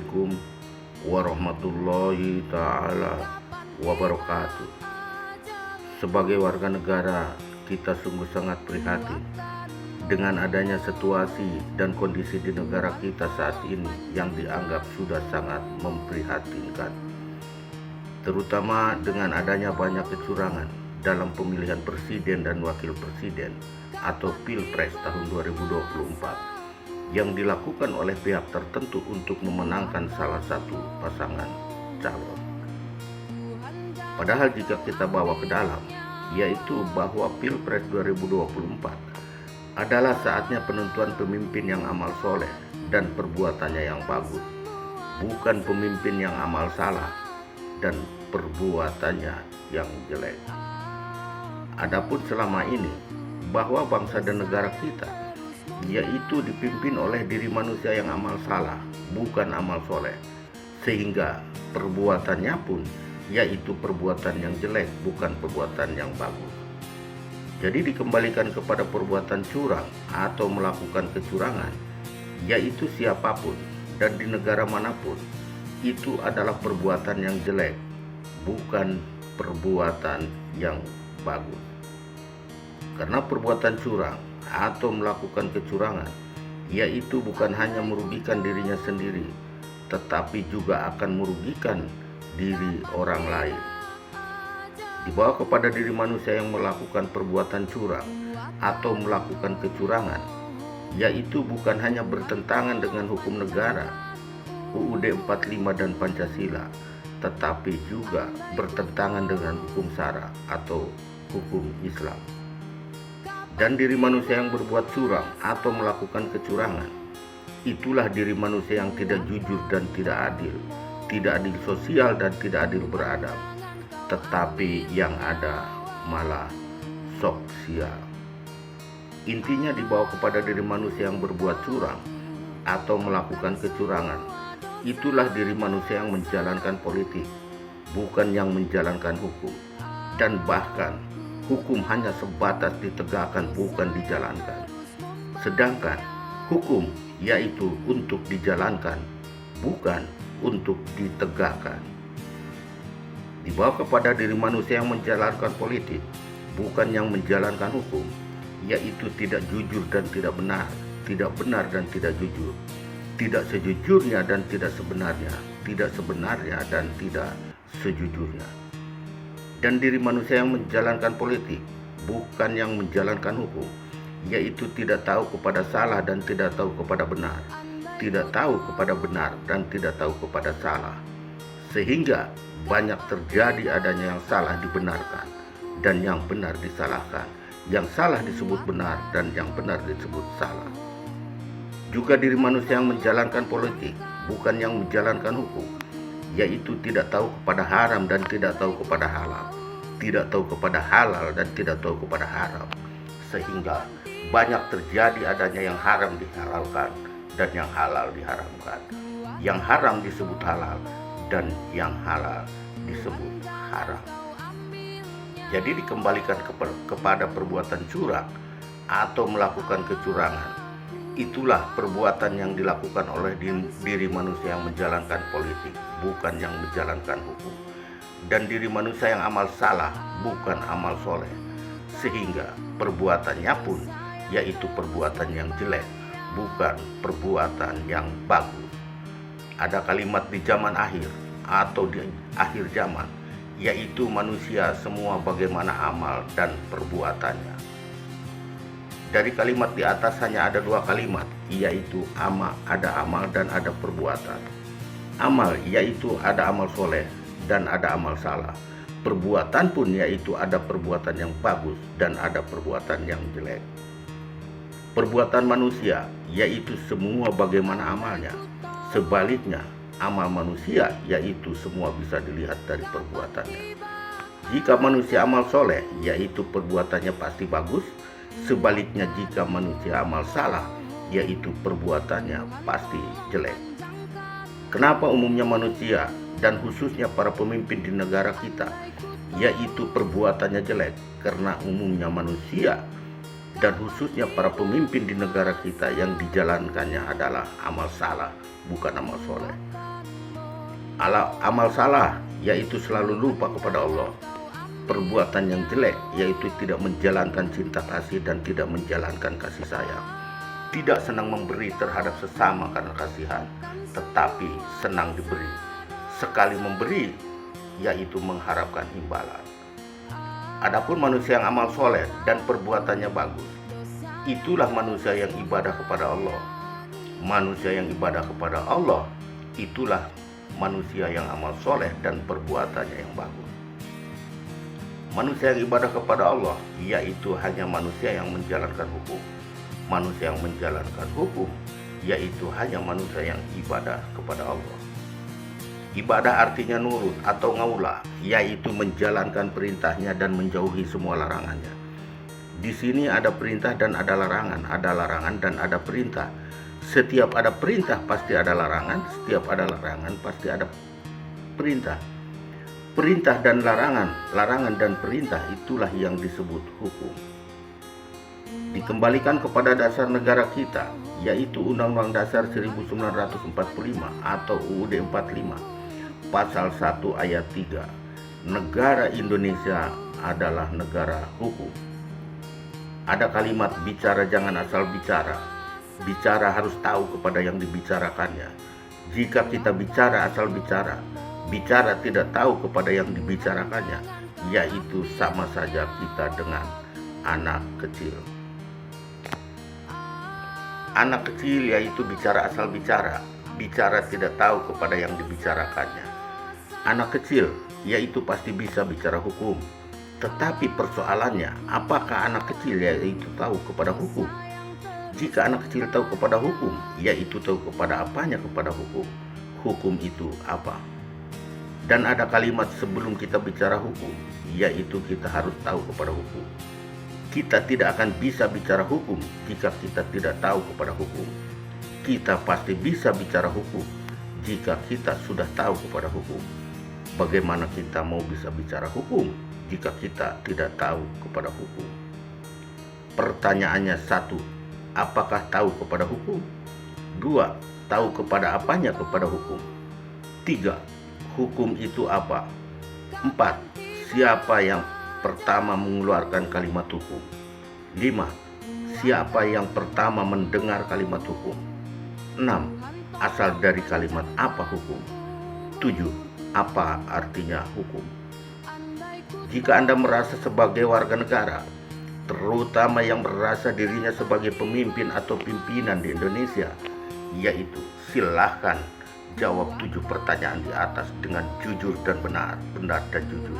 Assalamualaikum warahmatullahi ta'ala wabarakatuh. Sebagai warga negara, kita sungguh sangat prihatin dengan adanya situasi dan kondisi di negara kita saat ini yang dianggap sudah sangat memprihatinkan, terutama dengan adanya banyak kecurangan dalam pemilihan presiden dan wakil presiden atau Pilpres tahun 2024 yang dilakukan oleh pihak tertentu untuk memenangkan salah satu pasangan calon. Padahal jika kita bawa ke dalam, yaitu bahwa Pilpres 2024 adalah saatnya penentuan pemimpin yang amal soleh dan perbuatannya yang bagus, bukan pemimpin yang amal salah dan perbuatannya yang jelek. Adapun selama ini bahwa bangsa dan negara kita yaitu dipimpin oleh diri manusia yang amal salah, bukan amal soleh, sehingga perbuatannya pun yaitu perbuatan yang jelek, bukan perbuatan yang bagus. Jadi dikembalikan kepada perbuatan curang atau melakukan kecurangan, yaitu siapapun dan di negara manapun, itu adalah perbuatan yang jelek, bukan perbuatan yang bagus. Karena perbuatan curang atau melakukan kecurangan, yaitu bukan hanya merugikan dirinya sendiri, tetapi juga akan merugikan diri orang lain. Dibawa kepada diri manusia yang melakukan perbuatan curang atau melakukan kecurangan, yaitu bukan hanya bertentangan dengan hukum negara, UUD 45 dan Pancasila, tetapi juga bertentangan dengan hukum syara atau hukum Islam. Dan diri manusia yang berbuat curang atau melakukan kecurangan, itulah diri manusia yang tidak jujur dan tidak adil sosial dan tidak adil beradab, tetapi yang ada malah sok sial. Intinya dibawa kepada diri manusia yang berbuat curang atau melakukan kecurangan, itulah diri manusia yang menjalankan politik, bukan yang menjalankan hukum. Dan bahkan hukum hanya sebatas ditegakkan, bukan dijalankan. Sedangkan hukum yaitu untuk dijalankan, bukan untuk ditegakkan. Dibawa kepada diri manusia yang menjalankan politik, bukan yang menjalankan hukum, yaitu tidak jujur dan tidak benar, tidak benar dan tidak jujur, tidak sejujurnya dan tidak sebenarnya, tidak sebenarnya dan tidak sejujurnya. Dan diri manusia yang menjalankan politik, bukan yang menjalankan hukum, yaitu tidak tahu kepada salah dan tidak tahu kepada benar, tidak tahu kepada benar dan tidak tahu kepada salah, sehingga banyak terjadi adanya yang salah dibenarkan dan yang benar disalahkan, yang salah disebut benar dan yang benar disebut salah. Juga diri manusia yang menjalankan politik, bukan yang menjalankan hukum, yaitu tidak tahu kepada haram dan tidak tahu kepada halal, tidak tahu kepada halal dan tidak tahu kepada haram, sehingga banyak terjadi adanya yang haram dihalalkan dan yang halal diharamkan, yang haram disebut halal dan yang halal disebut haram. Jadi dikembalikan kepada perbuatan curang atau melakukan kecurangan, itulah perbuatan yang dilakukan oleh diri manusia yang menjalankan politik, bukan yang menjalankan hukum. Dan diri manusia yang amal salah, bukan amal soleh, sehingga perbuatannya pun yaitu perbuatan yang jelek, bukan perbuatan yang bagus. Ada kalimat di zaman akhir atau di akhir zaman, yaitu manusia semua bagaimana amal dan perbuatannya. Dari kalimat di atas hanya ada dua kalimat, yaitu ada amal dan ada perbuatan. Amal yaitu ada amal soleh dan ada amal salah. Perbuatan pun yaitu ada perbuatan yang bagus dan ada perbuatan yang jelek. Perbuatan manusia yaitu semua bagaimana amalnya. Sebaliknya, amal manusia yaitu semua bisa dilihat dari perbuatannya. Jika manusia amal soleh, yaitu perbuatannya pasti bagus. Sebaliknya jika manusia amal salah, yaitu perbuatannya pasti jelek. Kenapa umumnya manusia dan khususnya para pemimpin di negara kita yaitu perbuatannya jelek? Karena umumnya manusia dan khususnya para pemimpin di negara kita yang dijalankannya adalah amal salah, bukan amal soleh. Amal salah yaitu selalu lupa kepada Allah. Perbuatan yang jelek yaitu tidak menjalankan cinta kasih dan tidak menjalankan kasih sayang. Tidak senang memberi terhadap sesama karena kasihan, tetapi senang diberi. Sekali memberi yaitu mengharapkan imbalan. Adapun manusia yang amal soleh dan perbuatannya bagus, itulah manusia yang ibadah kepada Allah. Manusia yang ibadah kepada Allah, itulah manusia yang amal soleh dan perbuatannya yang bagus. Manusia yang ibadah kepada Allah, yaitu hanya manusia yang menjalankan hukum. Manusia yang menjalankan hukum, yaitu hanya manusia yang ibadah kepada Allah. Ibadah artinya nurut atau ngaulah, yaitu menjalankan perintahnya dan menjauhi semua larangannya. Di sini ada perintah dan ada larangan dan ada perintah. Setiap ada perintah pasti ada larangan, setiap ada larangan pasti ada perintah. Perintah dan larangan dan perintah itulah yang disebut hukum. Dikembalikan kepada dasar negara kita, yaitu Undang-Undang Dasar 1945 atau UUD 45. Pasal 1 ayat 3, negara Indonesia adalah negara hukum. Ada kalimat bicara jangan asal bicara. Bicara harus tahu kepada yang dibicarakannya. Jika kita bicara asal bicara, bicara tidak tahu kepada yang dibicarakannya, yaitu sama saja kita dengan anak kecil. Anak kecil yaitu bicara asal bicara, bicara tidak tahu kepada yang dibicarakannya. Anak kecil yaitu pasti bisa bicara hukum. Tetapi persoalannya, apakah anak kecil yaitu tahu kepada hukum? Jika anak kecil tahu kepada hukum, yaitu tahu kepada apanya kepada hukum. Hukum itu apa? Dan ada kalimat sebelum kita bicara hukum, yaitu kita harus tahu kepada hukum. Kita tidak akan bisa bicara hukum jika kita tidak tahu kepada hukum. Kita pasti bisa bicara hukum jika kita sudah tahu kepada hukum. Bagaimana kita mau bisa bicara hukum jika kita tidak tahu kepada hukum? Pertanyaannya, 1. Apakah tahu kepada hukum? 2. Tahu kepada apanya kepada hukum? 3. Hukum itu apa? 4. Siapa yang pertama mengeluarkan kalimat hukum? 5. Siapa yang pertama mendengar kalimat hukum? 6. Asal dari kalimat apa hukum? 7. Apa artinya hukum? Jika Anda merasa sebagai warga negara, terutama yang merasa dirinya sebagai pemimpin atau pimpinan di Indonesia, yaitu silahkan jawab 7 pertanyaan di atas dengan jujur dan benar dan jujur.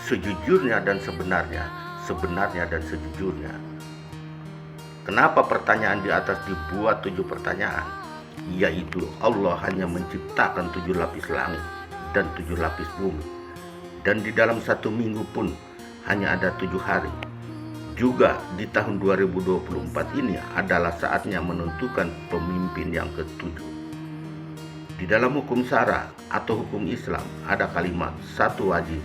Sejujurnya dan sebenarnya, sebenarnya dan sejujurnya. Kenapa pertanyaan di atas dibuat 7 pertanyaan? Yaitu Allah hanya menciptakan 7 lapis langit dan 7 lapis bumi. Dan di dalam 1 minggu pun hanya ada 7 hari. Juga di tahun 2024 ini adalah saatnya menentukan pemimpin yang ke-7. Di dalam hukum syara atau hukum Islam ada kalimat 1 wajib,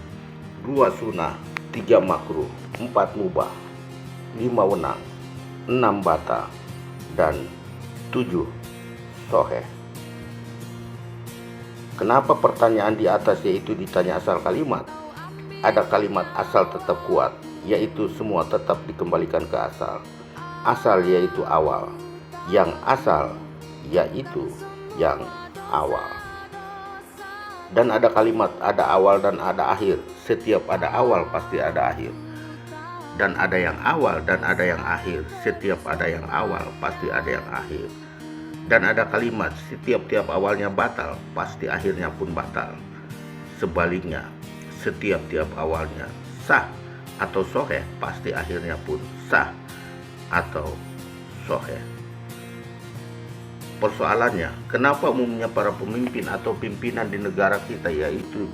2 sunnah, 3 makruh, 4 mubah, 5 wenang, 6 bata, dan 7 soheh. Kenapa pertanyaan di atas yaitu ditanya asal kalimat? Ada kalimat asal tetap kuat, yaitu semua tetap dikembalikan ke asal. Asal yaitu awal, yang asal yaitu yang awal. Dan ada kalimat ada awal dan ada akhir. Setiap ada awal pasti ada akhir. Dan ada yang awal dan ada yang akhir. Setiap ada yang awal pasti ada yang akhir. Dan ada kalimat setiap awalnya batal pasti akhirnya pun batal. Sebaliknya, setiap awalnya sah atau soheh pasti akhirnya pun sah atau soheh. Persoalannya, kenapa umumnya para pemimpin atau pimpinan di negara kita yaitu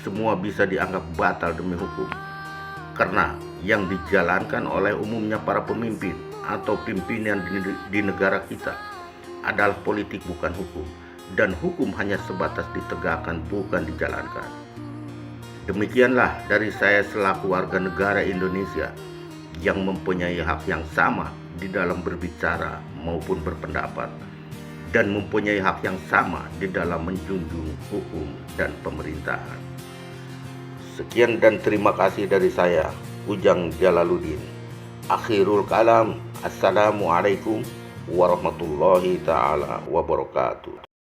semua bisa dianggap batal demi hukum? Karena yang dijalankan oleh umumnya para pemimpin atau pimpinan di negara kita adalah politik bukan hukum, dan hukum hanya sebatas ditegakkan bukan dijalankan. Demikianlah dari saya selaku warga negara Indonesia yang mempunyai hak yang sama di dalam berbicara maupun berpendapat. dan mempunyai hak yang sama di dalam menjunjung hukum dan pemerintahan. Sekian dan terima kasih dari saya, Ujang Jalaluddin. Akhirul kalam, Assalamualaikum warahmatullahi ta'ala wabarakatuh.